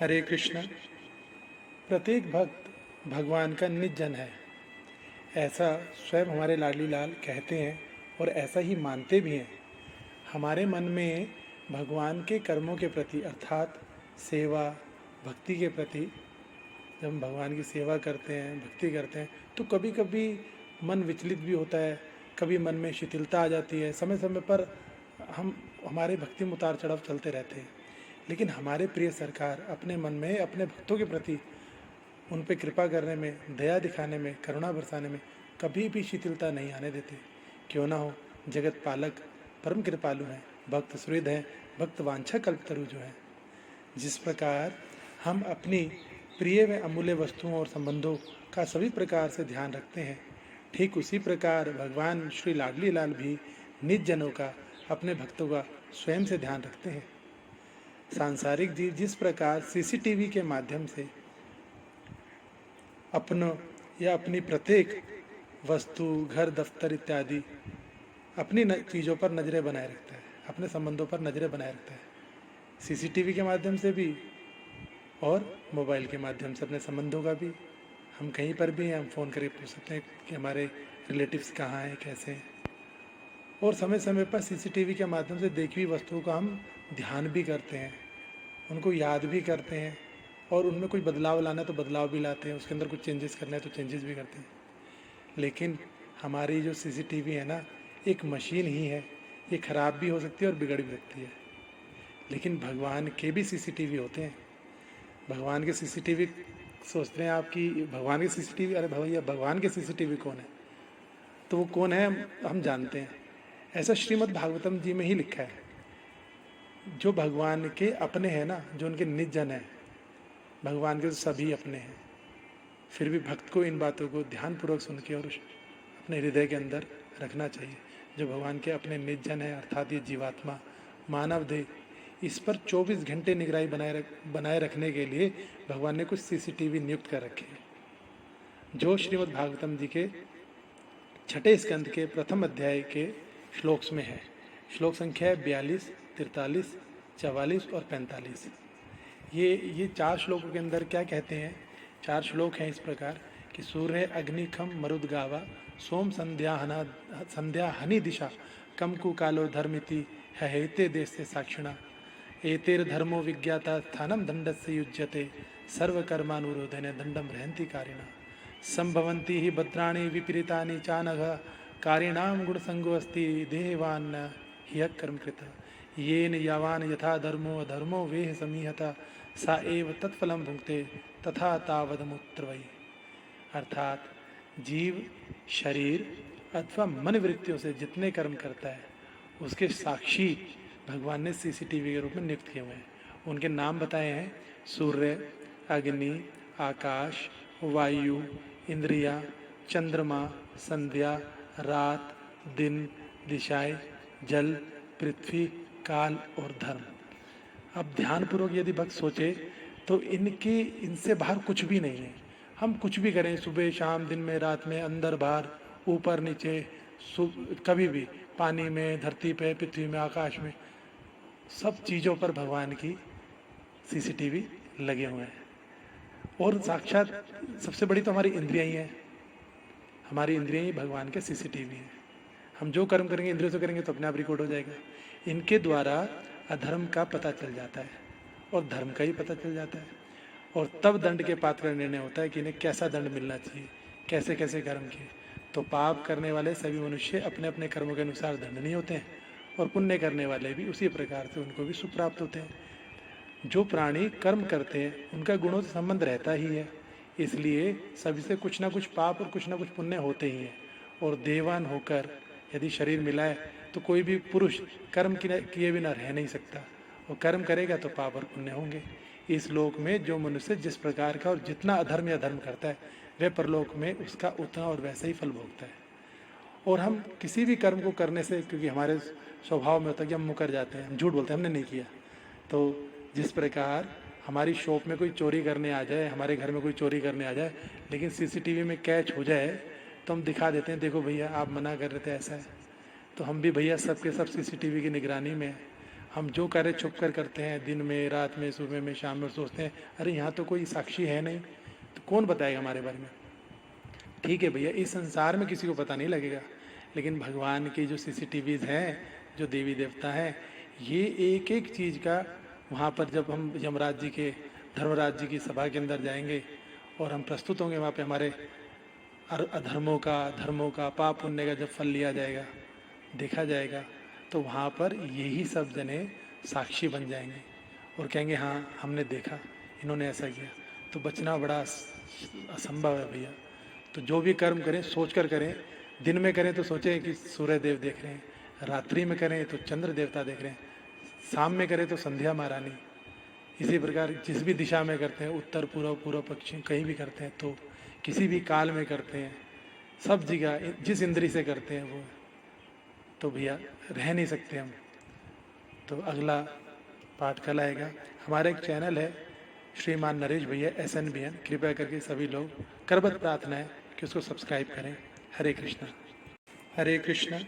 हरे कृष्ण। प्रत्येक भक्त भगवान का निज जन है, ऐसा स्वयं हमारे लाडली लाल कहते हैं और ऐसा ही मानते भी हैं। हमारे मन में भगवान के कर्मों के प्रति अर्थात सेवा भक्ति के प्रति, जब हम भगवान की सेवा करते हैं भक्ति करते हैं तो कभी कभी मन विचलित भी होता है, कभी मन में शिथिलता आ जाती है। समय समय पर हम हमारे भक्ति में उतार चढ़ाव चलते रहते हैं, लेकिन हमारे प्रिय सरकार अपने मन में अपने भक्तों के प्रति उन पे कृपा करने में, दया दिखाने में, करुणा बरसाने में कभी भी शिथिलता नहीं आने देते। क्यों ना हो, जगत पालक परम कृपालु हैं, भक्त सुहृद हैं, भक्त वांछा कल्पतरु जो हैं। जिस प्रकार हम अपनी प्रिय व अमूल्य वस्तुओं और संबंधों का सभी प्रकार से ध्यान रखते हैं, ठीक उसी प्रकार भगवान श्री लाडली लाल भी निज जनों का, अपने भक्तों का स्वयं से ध्यान रखते हैं। सांसारिक जीव जिस प्रकार सीसीटीवी के माध्यम से अपनों या अपनी प्रत्येक वस्तु, घर, दफ्तर इत्यादि अपनी चीज़ों पर नज़रें बनाए रखता है, अपने संबंधों पर नज़रें बनाए रखता है, सीसीटीवी के माध्यम से भी और मोबाइल के माध्यम से अपने संबंधों का भी। हम कहीं पर भी हम फ़ोन करके पूछ सकते हैं कि हमारे रिलेटिव्स कहाँ हैं, कैसे हैं। और समय समय पर सीसीटीवी के माध्यम से देखी हुई वस्तुओं का हम ध्यान भी करते हैं, उनको याद भी करते हैं, और उनमें कोई बदलाव लाना है तो बदलाव भी लाते हैं, उसके अंदर कुछ चेंजेस करना है तो चेंजेस भी करते हैं। लेकिन हमारी जो सीसीटीवी है ना, एक मशीन ही है, ये ख़राब भी हो सकती है और बिगड़ भी सकती है। लेकिन भगवान के भी सीसीटीवी होते हैं। भगवान के सीसीटीवी सोचते हैं आप कि भगवान के सीसीटीवी, अरे भैया भगवान के सीसीटीवी कौन है? तो वो कौन है हम जानते हैं। ऐसा श्रीमद् भागवतम जी में ही लिखा है। जो भगवान के अपने हैं ना, जो उनके निज जन हैं, भगवान के तो सभी अपने हैं, फिर भी भक्त को इन बातों को ध्यानपूर्वक सुन के और अपने हृदय के अंदर रखना चाहिए। जो भगवान के अपने निज जन है अर्थात ये जीवात्मा, मानव देह, इस पर 24 घंटे निगरानी बनाए रखने के लिए भगवान ने कुछ सीसीटीवी नियुक्त कर रखे हैं, जो श्रीमद् भागवतम जी के छठे स्कंद के प्रथम अध्याय के श्लोक्स में है। श्लोक संख्या है 42, 43, 44 और 45। ये 4 श्लोकों के अंदर क्या कहते हैं? 4 श्लोक हैं इस प्रकार कि सूर्य अग्निखम मरुदगावा सोम संध्या हनि दिशा कम कुकालो धर्मिति हेते देश से साक्षिणा एतेर धर्मो विज्ञाता स्थानम दंडस्य युज्यते सर्वकर्मानुरोधेन दंडम रहंति कारिणा संभवन्ति ही भद्राणि विपरीतानि चानघ कारिणाम गुणसंगो अस्ति देहवान ह्यः कर्मकृत येन यावान यथा धर्मो अधर्मो वेह समीहता सा एव तत्फलम भुंक्ते तथा तावदमुत्र वही। अर्थात जीव शरीर अथवा मन वृत्तियों से जितने कर्म करता है उसके साक्षी भगवान ने सीसीटीवी के रूप में नियुक्त किए हुए हैं। उनके नाम बताए हैं: सूर्य, अग्नि, आकाश, वायु, इंद्रिया, चंद्रमा, संध्या, रात, दिन, दिशाएं, जल, पृथ्वी, काल और धर्म। अब ध्यानपूर्वक यदि भक्त सोचे तो इनसे बाहर कुछ भी नहीं है। हम कुछ भी करें, सुबह शाम, दिन में रात में, अंदर बाहर, ऊपर नीचे, कभी भी, पानी में, धरती पे, पृथ्वी में, आकाश में, सब चीज़ों पर भगवान की सीसीटीवी लगे हुए हैं। और साक्षात सबसे बड़ी तो हमारी इंद्रियां ही हैं। हमारी इंद्रियां ही भगवान के सीसीटीवी हैं। हम जो कर्म करेंगे इंद्रियों से करेंगे तो अपने आप रिकॉर्ड हो जाएगा। इनके द्वारा अधर्म का पता चल जाता है और धर्म का ही पता चल जाता है, और तब दंड के पात्र का निर्णय होता है कि इन्हें कैसा दंड मिलना चाहिए, कैसे कैसे कर्म किए। तो पाप करने वाले सभी मनुष्य अपने अपने कर्मों के अनुसार दंडनीय होते हैं, और पुण्य करने वाले भी उसी प्रकार से उनको भी सुख प्राप्त होते हैं। जो प्राणी कर्म करते हैं उनका गुणों से संबंध रहता ही है, इसलिए सभी से कुछ ना कुछ पाप और कुछ ना कुछ पुण्य होते ही हैं। और देवान होकर यदि शरीर मिला है तो कोई भी पुरुष कर्म किए बिना रह नहीं सकता, और कर्म करेगा तो पाप और पुण्य होंगे। इस लोक में जो मनुष्य जिस प्रकार का और जितना अधर्म या धर्म करता है वह परलोक में उसका उतना और वैसा ही फल भोगता है। और हम किसी भी कर्म को करने से, क्योंकि हमारे स्वभाव में होता है कि हम मुकर जाते हैं, हम झूठ बोलते हैं हमने नहीं किया। तो जिस प्रकार हमारी शॉप में कोई चोरी करने आ जाए, हमारे घर में कोई चोरी करने आ जाए, लेकिन सीसीटीवी में कैच हो जाए तो हम दिखा देते हैं, देखो भैया आप मना कर रहे थे ऐसा है। तो हम भी भैया सबके सब सीसीटीवी की निगरानी में हम जो कार्य छुप कर करते हैं, दिन में, रात में, सुबह में, शाम में, सोचते हैं अरे यहाँ तो कोई साक्षी है नहीं, तो कौन बताएगा हमारे बारे में। ठीक है भैया, इस संसार में किसी को पता नहीं लगेगा, लेकिन भगवान की जो CCTVs हैं, जो देवी देवता हैं, ये एक एक चीज़ का वहाँ पर जब हम यमराज जी के, धर्मराज जी की सभा के अंदर जाएंगे और हम प्रस्तुत होंगे, वहाँ पे हमारे अधर्मों का, धर्मों का, पाप पुण्य का जब फल लिया जाएगा, देखा जाएगा, तो वहाँ पर यही सब जने साक्षी बन जाएंगे और कहेंगे हाँ हमने देखा, इन्होंने ऐसा किया। तो बचना बड़ा असंभव है भैया। तो जो भी कर्म करें सोच कर करें। दिन में करें तो सोचें कि सूर्य देव देख रहे हैं, रात्रि में करें तो चंद्र देवता देख रहे हैं, शाम में करें तो संध्या महारानी। इसी प्रकार जिस भी दिशा में करते हैं, उत्तर पूर्व, पूर्व पश्चिम, कहीं भी करते हैं, तो किसी भी काल में करते हैं, सब जगह जिस इंद्री से करते हैं वो, तो भैया रह नहीं सकते हम। तो अगला पाठ कल आएगा। हमारा एक चैनल है श्रीमान नरेश भैया SNBN, कृपया करके सभी लोग करबद्ध प्रार्थना है कि उसको सब्सक्राइब करें। हरे कृष्णा। हरे कृष्णा।